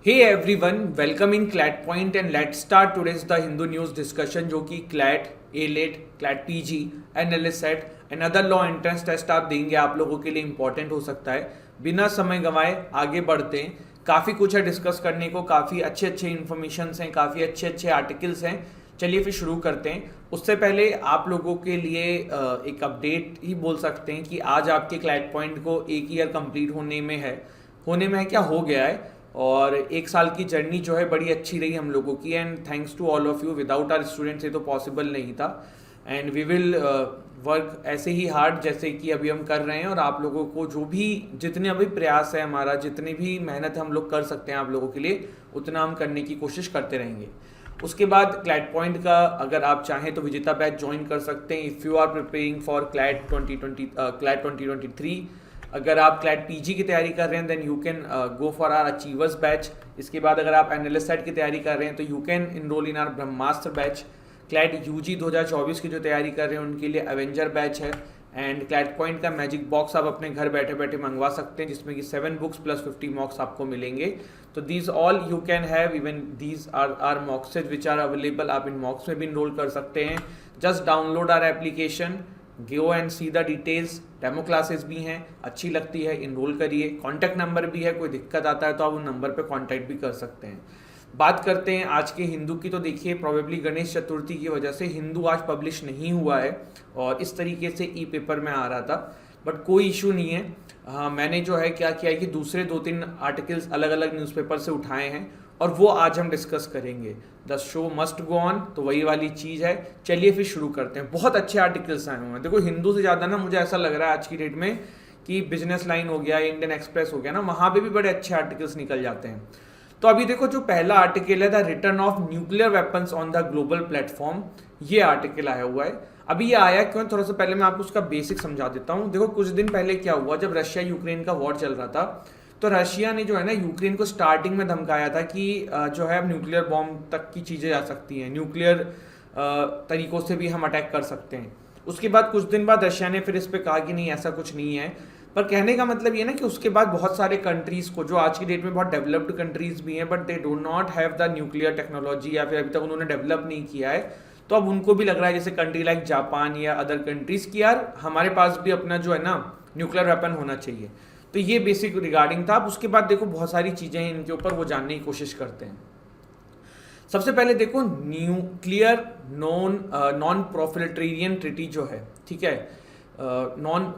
Hey everyone, welcome in CLAT point and let's start today's the Hindu news discussion जो कि CLAT, AILET, CLAT PG, NLSAT and other law entrance test आप देंगे आप लोगों के लिए इंपॉर्टेंट हो सकता है। बिना समय गंवाए आगे बढ़ते हैं। काफ़ी कुछ है डिस्कस करने को, काफ़ी अच्छे अच्छे इन्फॉर्मेशन हैं, काफ़ी अच्छे अच्छे आर्टिकल्स हैं। चलिए फिर शुरू करते हैं। उससे पहले आप लोगों के लिए एक अपडेट ही बोल सकते हैं कि आज आपके क्लैट पॉइंट को एक ईयर कंप्लीट होने में है क्या हो गया है। और एक साल की जर्नी जो है बड़ी अच्छी रही हम लोगों की and thanks to all of you. Without our students ये तो पॉसिबल नहीं था एंड वी विल वर्क ऐसे ही हार्ड जैसे कि अभी हम कर रहे हैं। और आप लोगों को जो भी जितने अभी प्रयास है हमारा, जितनी भी मेहनत हम लोग कर सकते हैं आप लोगों के लिए, उतना हम करने की कोशिश करते रहेंगे। उसके बाद क्लैट पॉइंट का अगर आप चाहें तो विजेता बैच ज्वाइन कर सकते हैं if you are preparing for CLAT 2023। अगर आप क्लैट पीजी की तैयारी कर रहे हैं then you can go for our achievers batch. इसके बाद अगर आप एनएलएसएट की तैयारी कर रहे हैं तो you can enroll in our Brahmastra batch. CLAT UG 2024 की जो तैयारी कर रहे हैं उनके लिए एवेंजर बैच है। एंड क्लैट पॉइंट का मैजिक बॉक्स आप अपने घर बैठे बैठे मंगवा सकते हैं जिसमें कि 7 बुक्स प्लस 50 मॉक्स आपको मिलेंगे। तो these all you can have, even these are mockses which are available. आप इन मॉक्स में भी इनरोल कर सकते हैं। Just download our application, go and see the details. Demo classes भी हैं, अच्छी लगती है, इनरोल करिए। कॉन्टैक्ट नंबर भी है, कोई दिक्कत आता है तो आप उन नंबर पे कॉन्टैक्ट भी कर सकते हैं। बात करते हैं आज के हिंदू की। तो देखिए प्रोबेबली गणेश चतुर्थी की वजह से हिंदू आज पब्लिश नहीं हुआ है और इस तरीके से ई पेपर में आ रहा था, बट कोई इशू नहीं है। हाँ, मैंने जो है क्या किया है कि दूसरे 2-3 आर्टिकल्स अलग अलग न्यूज़पेपर से उठाए हैं और वो आज हम डिस्कस करेंगे। The show must go on, तो वही वाली चीज़ है। चलिए फिर शुरू करते हैं। बहुत अच्छे आर्टिकल्स आए हुए हैं। देखो हिंदू से ज़्यादा ना मुझे ऐसा लग रहा है आज की डेट में कि बिजनेस लाइन हो गया, इंडियन एक्सप्रेस हो गया ना, वहाँ पे भी बड़े अच्छे आर्टिकल्स निकल जाते हैं। तो अभी देखो जो पहला आर्टिकल है the return of nuclear weapons on the global platform, ये आर्टिकल आया हुआ है। अभी ये आया क्यों, थोड़ा सा पहले मैं आपको उसका बेसिक समझा देता हूँ। देखो कुछ दिन पहले क्या हुआ, जब रशिया यूक्रेन का वॉर चल रहा था तो रशिया ने जो है ना यूक्रेन को स्टार्टिंग में धमकाया था कि जो है अब न्यूक्लियर बॉम्ब तक की चीज़ें आ सकती हैं, न्यूक्लियर तरीकों से भी हम अटैक कर सकते हैं। उसके बाद कुछ दिन बाद रशिया ने फिर इस पर कहा कि नहीं ऐसा कुछ नहीं है। पर कहने का मतलब ये ना कि उसके बाद बहुत सारे कंट्रीज़ को, जो आज की डेट में बहुत डेवलप्ड कंट्रीज़ भी हैं but they do not have the nuclear technology, या फिर अभी तक उन्होंने डेवलप नहीं किया है, तो अब उनको भी लग रहा है जैसे कंट्री लाइक जापान या अदर कंट्रीज़ की यार हमारे पास भी अपना जो है ना न्यूक्लियर वेपन होना चाहिए। तो ये बेसिक रिगार्डिंग था। अब उसके बाद देखो बहुत सारी चीज़ें हैं इनके ऊपर, वो जानने की कोशिश करते हैं। सबसे पहले देखो न्यूक्लियर नॉन प्रोलिफरेशन ट्रीटी जो है, ठीक है, non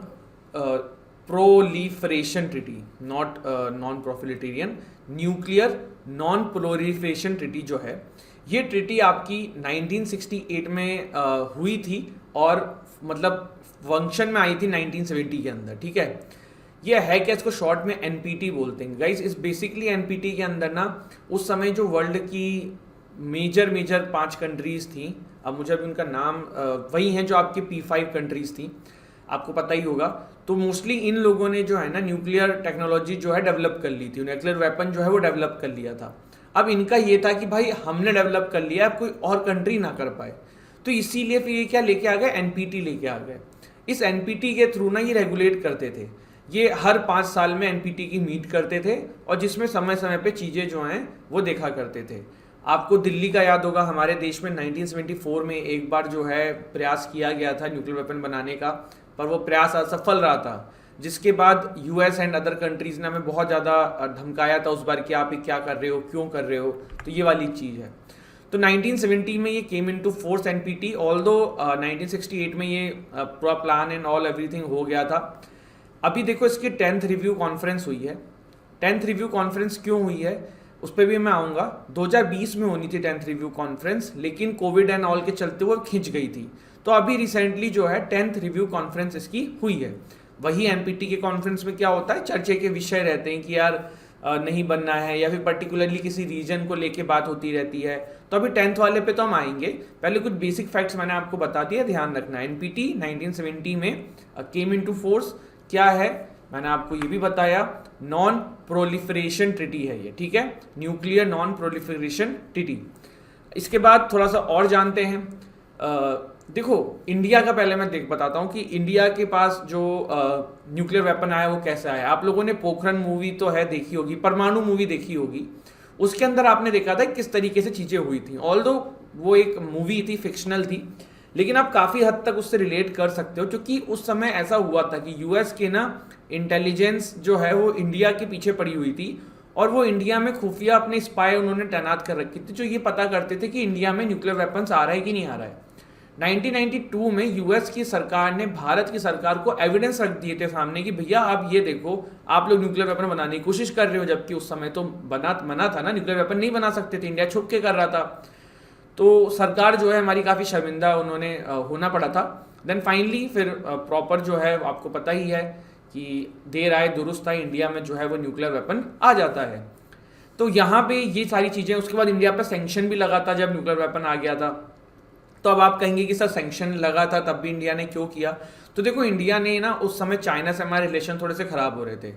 proliferation treaty, not non proliferation, nuclear non proliferation treaty जो है, ये ट्रीटी आपकी 1968 में हुई थी और मतलब फंक्शन में आई थी 1970 के अंदर, ठीक है। ये है क्या, इसको शॉर्ट में एनपीटी बोलते हैं गाइस। इस बेसिकली एनपीटी के अंदर ना उस समय जो वर्ल्ड की मेजर 5 कंट्रीज थी, अब मुझे अभी उनका नाम वही हैं जो आपकी P5 कंट्रीज थी, आपको पता ही होगा। तो मोस्टली इन लोगों ने जो है ना न्यूक्लियर टेक्नोलॉजी जो है डेवलप कर ली थी, न्यूक्लियर वेपन जो है वो डेवलप कर लिया था। अब इनका ये था कि भाई हमने डेवलप कर लिया, अब कोई और कंट्री ना कर पाए, तो इसीलिए फिर ये क्या लेके आ गए, एनपीटी लेके आ गए। इस एनपीटी के थ्रू ना ये रेगुलेट करते थे। ये हर 5 साल में एनपीटी की मीट करते थे और जिसमें समय समय पे चीज़ें जो हैं वो देखा करते थे। आपको दिल्ली का याद होगा, हमारे देश में 1974 में एक बार जो है प्रयास किया गया था न्यूक्लियर वेपन बनाने का, पर वो प्रयास असफल रहा था, जिसके बाद यूएस एंड अदर कंट्रीज़ ने हमें बहुत ज़्यादा धमकाया था उस बार कि आप ये क्या कर रहे हो, क्यों कर रहे हो। तो ये वाली चीज़ है। तो 1970 में ये came into force NPT, although 1968 में ये पूरा प्लान एंड ऑल एवरीथिंग हो गया था। अभी देखो इसकी 10th रिव्यू कॉन्फ्रेंस हुई है। 10th रिव्यू कॉन्फ्रेंस क्यों हुई है उस पर भी मैं आऊँगा। 2020 में होनी थी 10th रिव्यू कॉन्फ्रेंस, लेकिन कोविड एंड ऑल के चलते वो खिंच गई थी। तो अभी रिसेंटली जो है 10th रिव्यू कॉन्फ्रेंस इसकी हुई है। वही एनपीटी के कॉन्फ्रेंस में क्या होता है, चर्चे के विषय रहते हैं कि यार नहीं बनना है, या फिर पर्टिकुलरली किसी रीजन को लेके बात होती रहती है। तो अभी 10th वाले पे तो हम आएंगे, पहले कुछ बेसिक फैक्ट्स मैंने आपको बता दिया, ध्यान रखना। एनपीटी 1970 में केम इनटू फोर्स क्या है मैंने आपको ये भी बताया, नॉन प्रोलिफरेशन ट्रीटी है ये, ठीक है, न्यूक्लियर नॉन प्रोलिफरेशन ट्रीटी। इसके बाद थोड़ा सा और जानते हैं। देखो इंडिया का पहले मैं बताता हूँ कि इंडिया के पास जो न्यूक्लियर वेपन आया वो कैसा है। आप लोगों ने पोखरण मूवी तो है देखी होगी, परमाणु मूवी देखी होगी। उसके अंदर आपने देखा था किस तरीके से चीज़ें हुई थी। ऑल्दो वो एक मूवी थी, फिक्शनल थी, लेकिन आप काफ़ी हद तक उससे रिलेट कर सकते हो, क्योंकि उस समय ऐसा हुआ था कि यूएस के ना इंटेलिजेंस जो है वो इंडिया के पीछे पड़ी हुई थी, और वो इंडिया में खुफिया अपने स्पाई उन्होंने तैनात कर रखी थी जो ये पता करते थे कि इंडिया में न्यूक्लियर वेपन्स आ रहा है कि नहीं आ रहा है। 1992 में यूएस की सरकार ने भारत की सरकार को एविडेंस रख दिए थे सामने कि भैया आप ये देखो, आप लोग न्यूक्लियर वेपन बनाने की कोशिश कर रहे हो, जबकि उस समय तो मना था ना, न्यूक्लियर वेपन नहीं बना सकते थे, इंडिया छुप के कर रहा था। तो सरकार जो है हमारी काफ़ी शर्मिंदा उन्होंने होना पड़ा था। देन फाइनली फिर प्रॉपर जो है आपको पता ही है कि देर आए दुरुस्त आए, इंडिया में जो है वो न्यूक्लियर वेपन आ जाता है। तो यहाँ पे ये सारी चीज़ें, उसके बाद इंडिया पे सैंक्शन भी लगा था जब न्यूक्लियर वेपन आ गया था। तो अब आप कहेंगे कि सर सैंक्शन लगा था तब भी इंडिया ने क्यों किया? तो देखो, इंडिया ने ना उस समय चाइना से हमारे रिलेशन थोड़े से ख़राब हो रहे थे।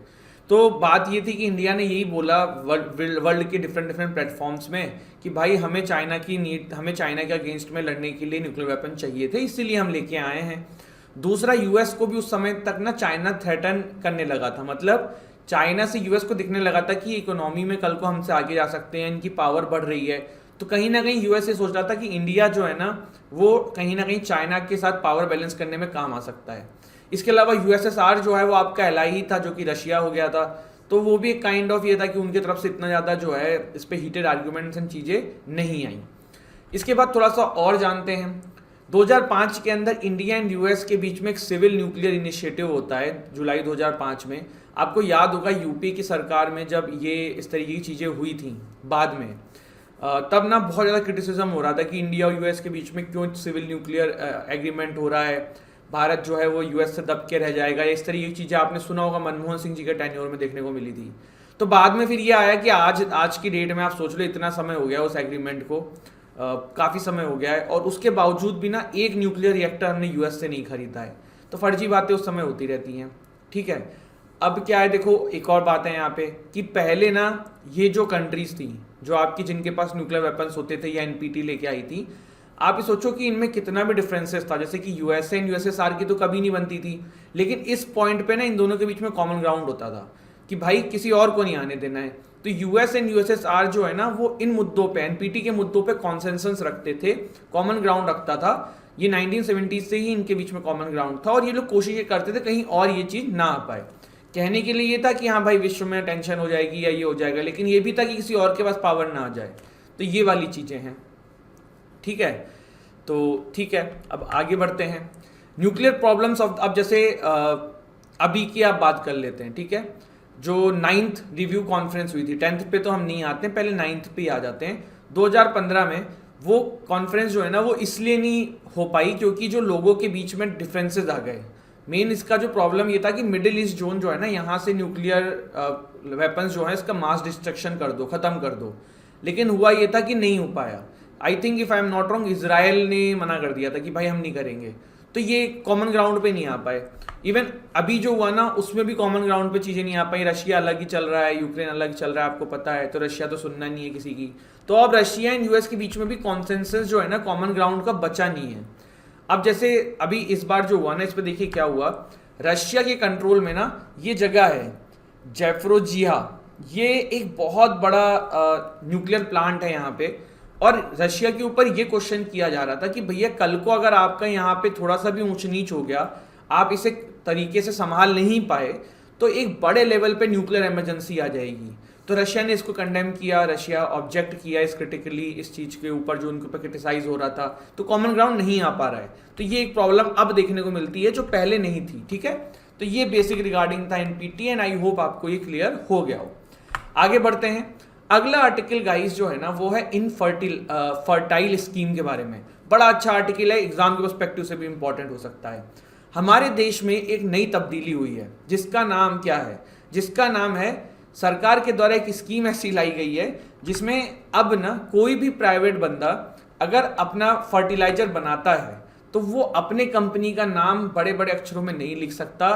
तो बात ये थी कि इंडिया ने यही बोला वर्ल्ड के डिफरेंट प्लेटफॉर्म्स में कि भाई हमें चाइना के अगेंस्ट में लड़ने के लिए न्यूक्लियर वेपन चाहिए थे, इसीलिए हम लेके आए हैं। दूसरा, यूएस को भी उस समय तक ना चाइना थ्रेटन करने लगा था, मतलब चाइना से यूएस को दिखने लगा था कि इकोनॉमी में कल को हमसे आगे जा सकते हैं, इनकी पावर बढ़ रही है। तो कहीं ना कहीं यूएस ये सोच रहा था कि इंडिया जो है ना वो कहीं ना कहीं चाइना के साथ पावर बैलेंस करने में काम आ सकता है। इसके अलावा यूएसएसआर जो है वो आपका एलाई ही था, जो कि रशिया हो गया था। तो वो भी एक काइंड ऑफ ये था कि उनकी तरफ से इतना ज़्यादा जो है इस पर हीटेड आर्ग्यूमेंट्स एंड चीज़ें नहीं आई। इसके बाद थोड़ा सा और जानते हैं, 2005 के अंदर इंडिया एंड यूएस के बीच में एक सिविल न्यूक्लियर इनिशिएटिव होता है जुलाई 2005 में। आपको याद होगा यूपी की सरकार में जब ये इस तरीके की चीज़ें हुई थी बाद में, तब ना बहुत ज़्यादा क्रिटिसिज्म हो रहा था कि इंडिया और यूएस के बीच में क्यों सिविल न्यूक्लियर एग्रीमेंट हो रहा है, भारत जो है वो यूएस से दब के रह जाएगा। इस तरीके की चीज़ें आपने सुना होगा, मनमोहन सिंह जी के टेन्योर में देखने को मिली थी। तो बाद में फिर ये आया कि आज की डेट में आप सोच लो, इतना समय हो गया उस एग्रीमेंट को, काफ़ी समय हो गया है, और उसके बावजूद भी ना एक न्यूक्लियर रिएक्टर हमने यूएस से नहीं खरीदा है। तो फर्जी बातें उस समय होती रहती हैं, ठीक है। अब क्या है, देखो एक और बात है यहाँ पे कि पहले ना ये जो कंट्रीज थी जो आपकी जिनके पास न्यूक्लियर वेपन्स होते थे या एनपीटी लेके आई थी, आप ये सोचो कि इनमें कितना भी डिफरेंसेस था। जैसे कि यूएसए एंड यूएसएसआर की तो कभी नहीं बनती थी, लेकिन इस पॉइंट पे ना इन दोनों के बीच में कॉमन ग्राउंड होता था कि भाई किसी और को नहीं आने देना है। तो यूएस एंड यूएसएसआर जो है ना वो इन मुद्दों पे, एनपीटी के मुद्दों पे कॉन्सेंसस रखते थे, कॉमन ग्राउंड रखता था। ये 1970s से ही इनके बीच में कॉमन ग्राउंड था, और ये लोग कोशिश ये करते थे कहीं और ये चीज़ ना आ पाए। कहने के लिए ये था कि हाँ भाई विश्व में टेंशन हो जाएगी या ये हो जाएगा, लेकिन ये भी था कि किसी और के पास पावर ना आ जाए। तो ये वाली चीज़ें हैं, ठीक है। तो ठीक है, अब आगे बढ़ते हैं। न्यूक्लियर प्रॉब्लम्स ऑफ, अब जैसे अभी की आप बात कर लेते हैं, ठीक है। जो 9th रिव्यू कॉन्फ्रेंस हुई थी, 10th पे तो हम नहीं आते, पहले 9th पे आ जाते हैं। 2015 में वो कॉन्फ्रेंस जो है ना वो इसलिए नहीं हो पाई क्योंकि जो लोगों के बीच में डिफरेंसेस आ गए। मेन इसका जो प्रॉब्लम ये था कि मिडिल ईस्ट जोन जो है ना, यहाँ से न्यूक्लियर वेपन्स जो है इसका मास डिस्ट्रक्शन कर दो, ख़त्म कर दो। लेकिन हुआ ये था कि नहीं हो पाया। I think if I am not wrong, Israel ने मना कर दिया था कि भाई हम नहीं करेंगे। तो ये कॉमन ग्राउंड पे नहीं आ पाए। इवन अभी जो हुआ ना उसमें भी कॉमन ग्राउंड पे चीज़ें नहीं आ पाई। रशिया अलग ही चल रहा है, यूक्रेन अलग चल रहा है, आपको पता है। तो रशिया तो सुनना नहीं है किसी की। तो अब रशिया एंड यूएस के बीच में भी कॉन्सेंसस जो है ना कॉमन ग्राउंड का बचा नहीं है। अब जैसे अभी इस बार जो हुआ ना, इस पर देखिए क्या हुआ। रशिया के कंट्रोल में ना ये जगह है ज़ैपोरिज़िया, ये एक बहुत बड़ा न्यूक्लियर प्लांट है यहाँ पे। और रशिया के ऊपर ये क्वेश्चन किया जा रहा था कि भैया कल को अगर आपका यहाँ पे थोड़ा सा भी ऊंच नीच हो गया, आप इसे तरीके से संभाल नहीं पाए, तो एक बड़े लेवल पे न्यूक्लियर इमरजेंसी आ जाएगी। तो रशिया ने इसको कंडेम किया, रशिया ऑब्जेक्ट किया इस क्रिटिकली इस चीज़ के ऊपर जो उनके ऊपर क्रिटिसाइज हो रहा था। तो कॉमन ग्राउंड नहीं आ पा रहा है। तो ये एक प्रॉब्लम अब देखने को मिलती है जो पहले नहीं थी, ठीक है। तो ये बेसिक रिगार्डिंग था एनपीटी, एंड आई होप आपको ये क्लियर हो गया हो। आगे बढ़ते हैं। अगला आर्टिकल गाइस जो है ना वो है फर्टाइल स्कीम के बारे में। बड़ा अच्छा आर्टिकल है, एग्जाम के पर्सपेक्टिव से भी इंपॉर्टेंट हो सकता है। हमारे देश में एक नई तब्दीली हुई है जिसका नाम क्या है, जिसका नाम है सरकार के द्वारा एक स्कीम ऐसी लाई गई है जिसमें अब ना कोई भी प्राइवेट बंदा अगर अपना फर्टिलाइजर बनाता है तो वो अपने कंपनी का नाम बड़े बड़े अक्षरों में नहीं लिख सकता,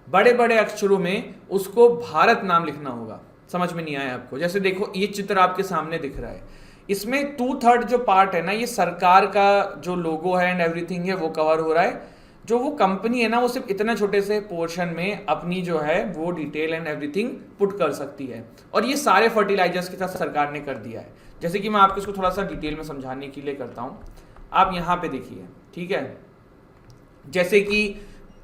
बड़े बड़े अक्षरों में उसको भारत नाम लिखना होगा। समझ में नहीं आया आपको? जैसे देखो ये चित्र आपके सामने दिख रहा है, इसमें 2/3 जो पार्ट है ना ये सरकार का जो लोगो है एंड एवरीथिंग है वो कवर हो रहा है। जो वो कंपनी है ना वो सिर्फ इतना छोटे से पोर्शन में अपनी जो है वो डिटेल एंड एवरीथिंग पुट कर सकती है, और ये सारे फर्टिलाइजर्स के साथ सरकार ने कर दिया है। जैसे कि मैं आपको इसको थोड़ा सा डिटेल में समझाने के लिए करता हूँ। आप यहाँ पे देखिए, ठीक है, जैसे कि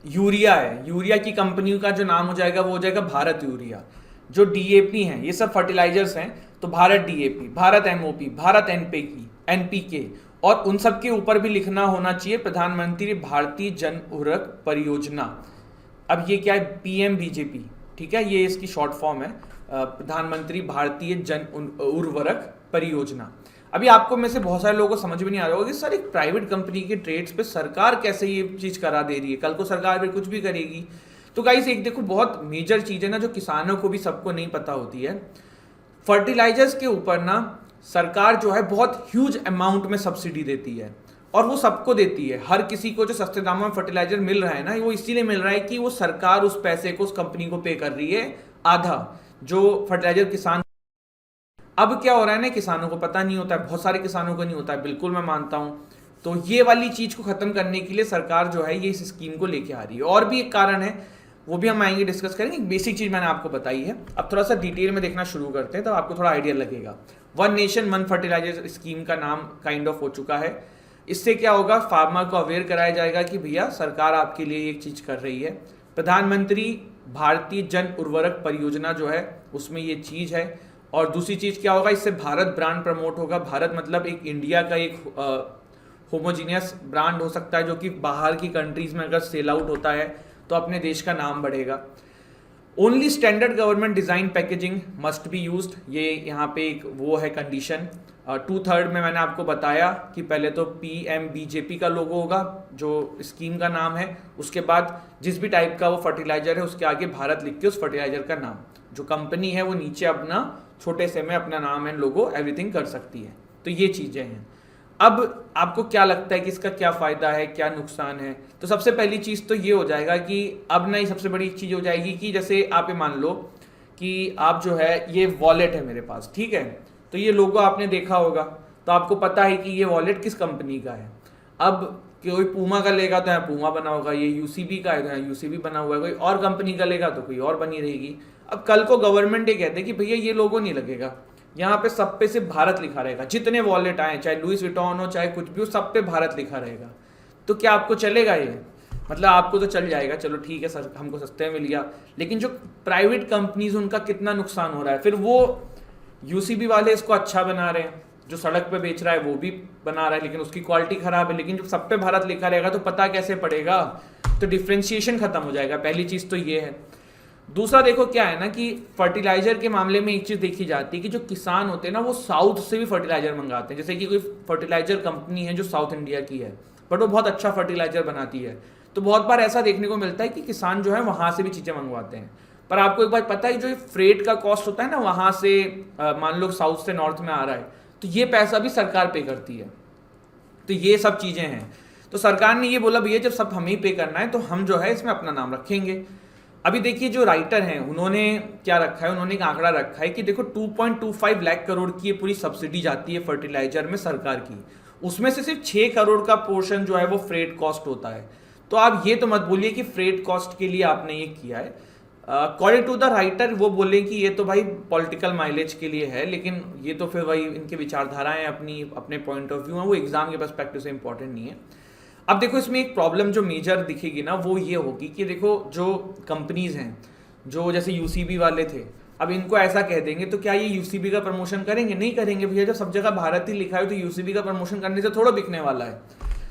यूरिया है, यूरिया की कंपनी का जो नाम हो जाएगा वो हो जाएगा भारत यूरिया। जो डीएपी हैं ये सब फर्टिलाइजर्स हैं, तो Bharat DAP, Bharat MOP, Bharat NPK, और उन सब के ऊपर भी लिखना होना चाहिए प्रधानमंत्री भारतीय जन उर्वरक परियोजना। अब ये क्या है, पीएमबीजेपी, ठीक है, ये इसकी शॉर्ट फॉर्म है, प्रधानमंत्री भारतीय जन उर्वरक परियोजना। अभी आपको में से बहुत सारे लोगों को समझ में नहीं आ रहा होगा कि सर एक प्राइवेट कंपनी के ट्रेड्स पे सरकार कैसे ये चीज करा दे रही है, कल को सरकार फिर कुछ भी करेगी। तो गाइस एक देखो बहुत मेजर चीज है ना जो किसानों को भी सबको नहीं पता होती है, फर्टिलाइजर्स के ऊपर ना सरकार जो है बहुत ह्यूज अमाउंट में सब्सिडी देती है, और वो सबको देती है। हर किसी को जो सस्ते दामों में फर्टिलाइजर मिल रहा है ना, वो इसीलिए मिल रहा है कि वो सरकार उस पैसे को उस कंपनी को पे कर रही है, आधा जो फर्टिलाइजर किसान। अब क्या हो रहा है ना, किसानों को पता नहीं होता है, बहुत सारे किसानों को नहीं होता है, बिल्कुल मैं मानता हूं। तो ये वाली चीज को खत्म करने के लिए सरकार जो है ये इस स्कीम को लेके आ रही है। और भी एक कारण है, वो भी हम आएंगे, डिस्कस करेंगे। बेसिक चीज मैंने आपको बताई है, अब थोड़ा सा डिटेल में देखना शुरू करते हैं, तो आपको थोड़ा आइडिया लगेगा। One nation one fertilizer scheme का नाम काइंड ऑफ हो चुका है। इससे क्या होगा, फार्मर को अवेयर कराया जाएगा कि भैया सरकार आपके लिए एक चीज कर रही है। प्रधानमंत्री भारतीय जन उर्वरक परियोजना जो है उसमें ये चीज है। और दूसरी चीज क्या होगा, इससे भारत ब्रांड प्रमोट होगा। भारत मतलब एक इंडिया का एक होमोजीनियस ब्रांड हो सकता है, जो कि बाहर की कंट्रीज में अगर सेल आउट होता है तो अपने देश का नाम बढ़ेगा। Only standard government design packaging must be used, ये यहाँ पे एक वो है कंडीशन। 2/3 में मैंने आपको बताया कि पहले तो पीएमबीजेपी का लोगो होगा जो स्कीम का नाम है, उसके बाद जिस भी टाइप का वो फर्टिलाइजर है उसके आगे भारत लिख के उस फर्टिलाइजर का नाम, जो कंपनी है वो नीचे अपना छोटे से में अपना नाम एंड लोगो एवरीथिंग कर सकती है। तो ये चीजें हैं। अब आपको क्या लगता है कि इसका क्या फायदा है, क्या नुकसान है? तो सबसे पहली चीज तो ये हो जाएगा कि अब ना ये सबसे बड़ी चीज हो जाएगी कि जैसे आप ये मान लो कि आप जो है ये वॉलेट है मेरे पास, ठीक है, तो ये लोगो आपने देखा होगा, तो आपको पता है कि ये वॉलेट किस कंपनी का है। अब कोई पूमा का लेगा तो यहाँ पूमा बना होगा, ये यूसीबी का है तो यहाँ यूसीबी बना हुआ है, कोई और कंपनी का लेगा तो कोई और बनी रहेगी। अब कल को गवर्नमेंट ये कहते हैं कि भैया ये लोगो नहीं लगेगा, यहाँ पे सब पे सिर्फ भारत लिखा रहेगा, जितने वॉलेट आए चाहे लुइस विटॉन हो चाहे कुछ भी हो, सब पे भारत लिखा रहेगा। तो क्या आपको चलेगा ये? मतलब आपको तो चल जाएगा, चलो ठीक है सर, हमको सस्ते में मिल गया, लेकिन जो प्राइवेट कंपनीज उनका कितना नुकसान हो रहा है। फिर वो यूसीबी वाले इसको अच्छा बना रहे हैं, जो सड़क पे बेच रहा है वो भी बना रहा है लेकिन उसकी क्वालिटी खराब है, लेकिन जब सब पे भारत लिखा रहेगा तो पता कैसे पड़ेगा? तो डिफ्रेंशिएशन खत्म हो जाएगा। पहली चीज तो ये है। दूसरा देखो क्या है ना कि फर्टिलाइजर के मामले में एक चीज देखी जाती है कि जो किसान होते हैं ना वो साउथ से भी फर्टिलाइजर मंगाते हैं। जैसे कि कोई फर्टिलाइजर कंपनी है जो साउथ इंडिया की है बट वो बहुत अच्छा फर्टिलाइजर बनाती है, तो बहुत बार ऐसा देखने को मिलता है कि किसान जो है वहां से भी चीजें मंगवाते हैं। पर आपको एक बात पता है, जो फ्रेट का कॉस्ट होता है ना वहां से मान लो साउथ से नॉर्थ में आ रहा है, तो ये पैसा भी सरकार पे करती है। तो ये सब चीजें हैं। तो सरकार ने ये बोला भैया जब सब हमें ही पे करना है तो हम जो है इसमें अपना नाम रखेंगे। अभी देखिए जो राइटर हैं उन्होंने क्या रखा है, उन्होंने एक आंकड़ा रखा है कि देखो 2.25 लाख करोड़ की ये पूरी सब्सिडी जाती है फर्टिलाइजर में सरकार की, उसमें से सिर्फ 6 करोड़ का पोर्शन जो है वो फ्रेट कॉस्ट होता है। तो आप ये तो मत बोलिए कि फ्रेट कॉस्ट के लिए आपने ये किया है। अकॉर्डिंग टू द राइटर वो बोले कि ये तो भाई पॉलिटिकल माइलेज के लिए है, लेकिन ये तो फिर वही इनके विचारधाराएं अपने पॉइंट ऑफ व्यू है, वो एग्जाम के पर्सपेक्टिव से इंपॉर्टेंट नहीं है। अब देखो इसमें एक प्रॉब्लम जो मेजर दिखेगी ना वो ये होगी कि देखो जो कंपनीज हैं जो जैसे यूसीबी वाले थे, अब इनको ऐसा कह देंगे तो क्या ये यूसीबी का प्रमोशन करेंगे? नहीं करेंगे भैया, जब सब जगह भारत ही लिखा है तो यूसीबी का प्रमोशन करने से थोड़ा बिकने वाला है।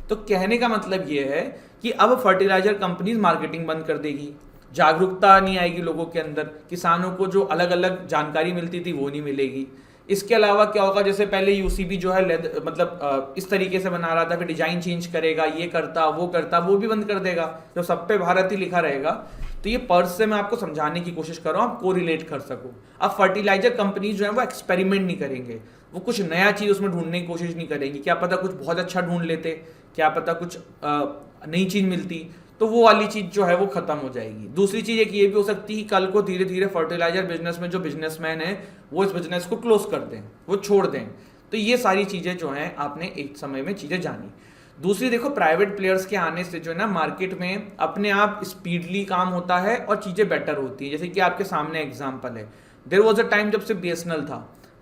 तो कहने का मतलब ये है कि अब फर्टिलाइजर कंपनीज मार्केटिंग बंद कर देगी, जागरूकता नहीं आएगी लोगों के अंदर, किसानों को जो अलग अलग जानकारी मिलती थी वो नहीं मिलेगी। इसके अलावा क्या होगा, जैसे पहले यूसीबी जो है मतलब इस तरीके से बना रहा था, फिर डिजाइन चेंज करेगा, ये करता वो भी बंद कर देगा, जो सब पे भारत ही लिखा रहेगा। तो ये पर्स से मैं आपको समझाने की कोशिश कर रहा हूँ, आप को रिलेट कर सको। अब फर्टिलाइजर कंपनीज जो है वो एक्सपेरिमेंट नहीं करेंगे, वो कुछ नया चीज उसमें ढूंढने की कोशिश नहीं करेंगी। क्या पता कुछ बहुत अच्छा ढूंढ लेते, क्या पता कुछ नई चीज मिलती, तो वो वाली चीज जो है वो खत्म हो जाएगी। दूसरी चीज एक ये भी हो सकती है कि कल को धीरे धीरे फर्टिलाइजर बिजनेस में जो बिजनेसमैन है वो इस बिजनेस को क्लोज कर दें, वो छोड़ दें। तो ये सारी चीजें जो हैं आपने एक समय में चीजें जानी। दूसरी देखो, प्राइवेट प्लेयर्स के आने से जो है ना मार्केट में अपने आप स्पीडली काम होता है और चीज़ें बेटर होती हैं। जैसे कि आपके सामने एग्जांपल है, देयर वाज अ टाइम जब से बीएसएनएल था,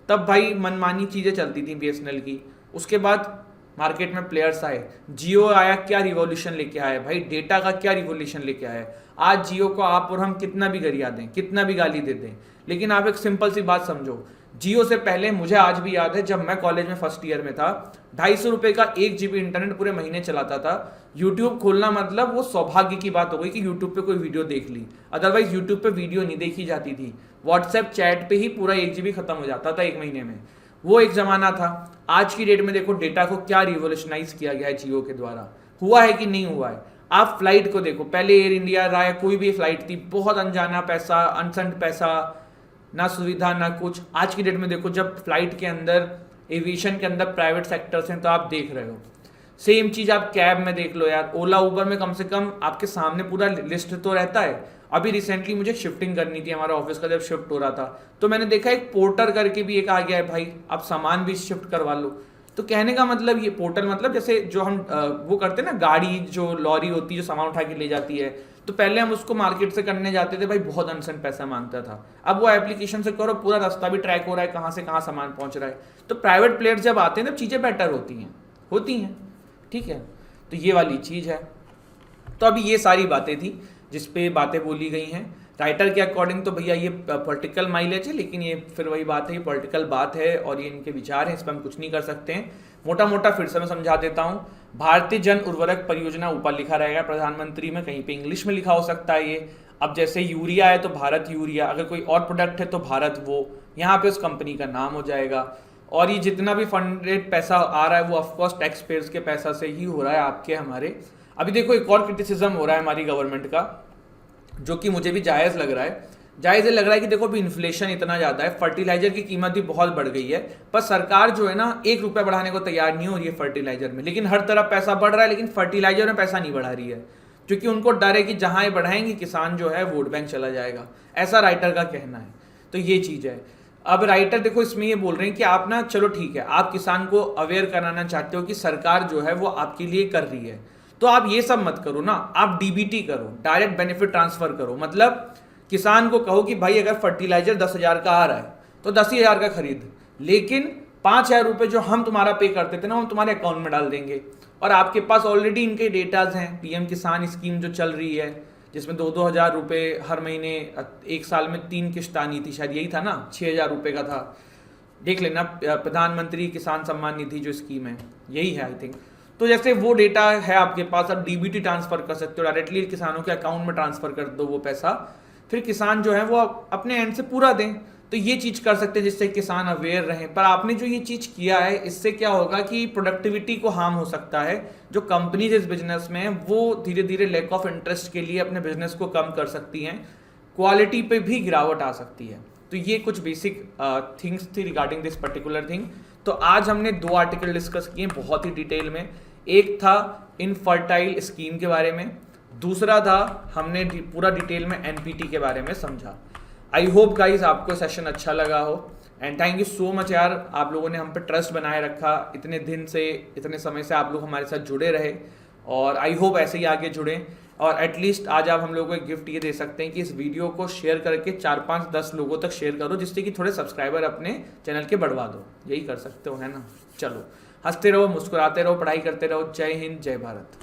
तब भाई मनमानी चीज़ें चलती थी बीएसएनएल की। उसके बाद मार्केट में प्लेयर्स आए, जियो आया, क्या रिवॉल्यूशन लेके आया भाई, डेटा का क्या रिवॉल्यूशन लेके आया। आज जियो को आप और हम कितना भी गरिया दें, कितना भी गाली दे दें, लेकिन आप एक सिंपल सी बात समझो, जियो से पहले मुझे आज भी याद है, जब मैं कॉलेज में फर्स्ट ईयर में था, 250 रुपये का 1 GB इंटरनेट पूरे महीने चलाता था। यूट्यूब खोलना मतलब वो सौभाग्य की बात हो गई कि यूट्यूब पे कोई वीडियो देख ली, अदरवाइज यूट्यूब पे वीडियो नहीं देखी जाती थी। व्हाट्सएप चैट पे ही पूरा 1 GB खत्म हो जाता था 1 महीने में। वो एक जमाना था। आज की डेट में देखो डेटा को क्या रिवोल्यूशनाइज किया गया है जियो के द्वारा। हुआ है कि नहीं हुआ है? आप फ्लाइट को देखो, पहले एयर इंडिया रहा या कोई भी फ्लाइट थी, बहुत अनजाना पैसा, अनसंट पैसा, ना सुविधा ना कुछ। आज की डेट में देखो, जब फ्लाइट के अंदर, एविएशन के अंदर प्राइवेट सेक्टर्स हैं, तो आप देख रहे हो। सेम चीज आप कैब में देख लो यार, ओला उबर में कम से कम आपके सामने पूरा लिस्ट तो रहता है। अभी रिसेंटली मुझे शिफ्टिंग करनी थी, हमारा ऑफिस का जब शिफ्ट हो रहा था, तो मैंने देखा एक पोर्टर करके भी एक आ गया है भाई, आप सामान भी शिफ्ट करवा लो। तो कहने का मतलब, ये पोर्टल मतलब जैसे जो हम वो करते हैं ना, गाड़ी जो लॉरी होती है जो सामान उठा के ले जाती है, तो पहले हम उसको मार्केट से करने जाते थे भाई, बहुत अनसन पैसा मांगता था। अब वो एप्लीकेशन से करो, पूरा रास्ता भी ट्रैक हो रहा है, कहाँ से कहाँ सामान पहुंच रहा है। तो प्राइवेट प्लेयर्स जब आते हैं तब चीज़ें बेटर होती हैं। ठीक है, तो ये वाली चीज़ है। तो अभी ये सारी बातें थी जिस पे बातें बोली गई हैं। राइटर के अकॉर्डिंग तो भैया ये पॉलिटिकल माइलेज है, लेकिन ये फिर वही बात है, ये पॉलिटिकल बात है और ये इनके विचार हैं, इस पर हम कुछ नहीं कर सकते हैं। मोटा मोटा फिर से मैं समझा देता हूँ, भारतीय जन उर्वरक परियोजना ऊपर लिखा रहेगा प्रधानमंत्री में, कहीं पे इंग्लिश में लिखा हो सकता है ये। अब जैसे यूरिया है तो भारत यूरिया, अगर कोई और प्रोडक्ट है तो भारत वो, यहाँ पे उस कंपनी का नाम हो जाएगा। और ये जितना भी फंडेड पैसा आ रहा है वो ऑफकोर्स टैक्स पेयर्स के पैसा से ही हो रहा है, आपके हमारे। अभी देखो एक और क्रिटिसिज्म हो रहा है हमारी गवर्नमेंट का, जो कि मुझे भी जायज़ लग रहा है। जायज़ लग रहा है कि देखो अभी इन्फ्लेशन इतना ज़्यादा है, फर्टिलाइजर की कीमत भी बहुत बढ़ गई है, पर सरकार जो है ना 1 रुपया बढ़ाने को तैयार नहीं हो रही है फर्टिलाइजर में। लेकिन हर तरफ पैसा बढ़ रहा है, लेकिन फर्टिलाइजर में पैसा नहीं बढ़ा रही है, क्योंकि उनको डर है कि जहाँ ये बढ़ाएंगे किसान जो है वोट बैंक चला जाएगा, ऐसा राइटर का कहना है। तो ये चीज़ है। अब राइटर देखो इसमें ये बोल रहे हैं कि आप ना, चलो ठीक है, आप किसान को अवेयर कराना चाहते हो कि सरकार जो है वो आपके लिए कर रही है, तो आप ये सब मत करो ना, आप डीबीटी करो, डायरेक्ट बेनिफिट ट्रांसफर करो। मतलब किसान को कहो कि भाई अगर फर्टिलाइजर 10,000 का आ रहा है तो 10,000 का खरीद, लेकिन 5,000 रुपये जो हम तुम्हारा पे करते थे ना, हम तुम्हारे अकाउंट में डाल देंगे। और आपके पास ऑलरेडी इनके डेटाज हैं, पीएम किसान स्कीम जो चल रही है, जिसमें 2-2 हज़ार रुपये हर महीने, एक साल में 3 किस्त आनी थी, शायद यही था ना, 6,000 रुपये का था। देख लेना, प्रधानमंत्री किसान सम्मान निधि जो स्कीम है, यही है आई थिंक। तो जैसे वो डेटा है आपके पास, आप डीबीटी ट्रांसफर कर सकते हो, डायरेक्टली किसानों के अकाउंट में ट्रांसफर कर दो वो पैसा, फिर किसान जो है वो अपने एंड से पूरा दें। तो ये चीज़ कर सकते हैं जिससे किसान अवेयर रहें। पर आपने जो ये चीज़ किया है, इससे क्या होगा कि प्रोडक्टिविटी को हार्म हो सकता है। जो कंपनीज इस बिजनेस में वो धीरे धीरे लैक ऑफ इंटरेस्ट के लिए अपने बिजनेस को कम कर सकती हैं, क्वालिटी पे भी गिरावट आ सकती है। तो ये कुछ बेसिक थिंग्स थी रिगार्डिंग दिस पर्टिकुलर थिंग। तो आज हमने 2 आर्टिकल डिस्कस किए बहुत ही डिटेल में। एक था इनफर्टाइल स्कीम के बारे में, दूसरा था हमने पूरा डिटेल में एनपीटी के बारे में समझा। आई होप गाइज आपको सेशन अच्छा लगा हो, and thank you so much यार, आप लोगों ने हम पे ट्रस्ट बनाए रखा, इतने दिन से, इतने समय से आप लोग हमारे साथ जुड़े रहे, और आई होप ऐसे ही आगे जुड़ें। और एटलीस्ट आज आप हम लोगों को एक गिफ्ट ये दे सकते हैं कि इस वीडियो को शेयर करके 4-5-10 लोगों तक शेयर करो, जिससे कि थोड़े सब्सक्राइबर अपने चैनल के बढ़वा दो। यही कर सकते हो, है ना। चलो, हंसते रहो, मुस्कुराते रहो, पढ़ाई करते रहो। जय हिंद, जय भारत।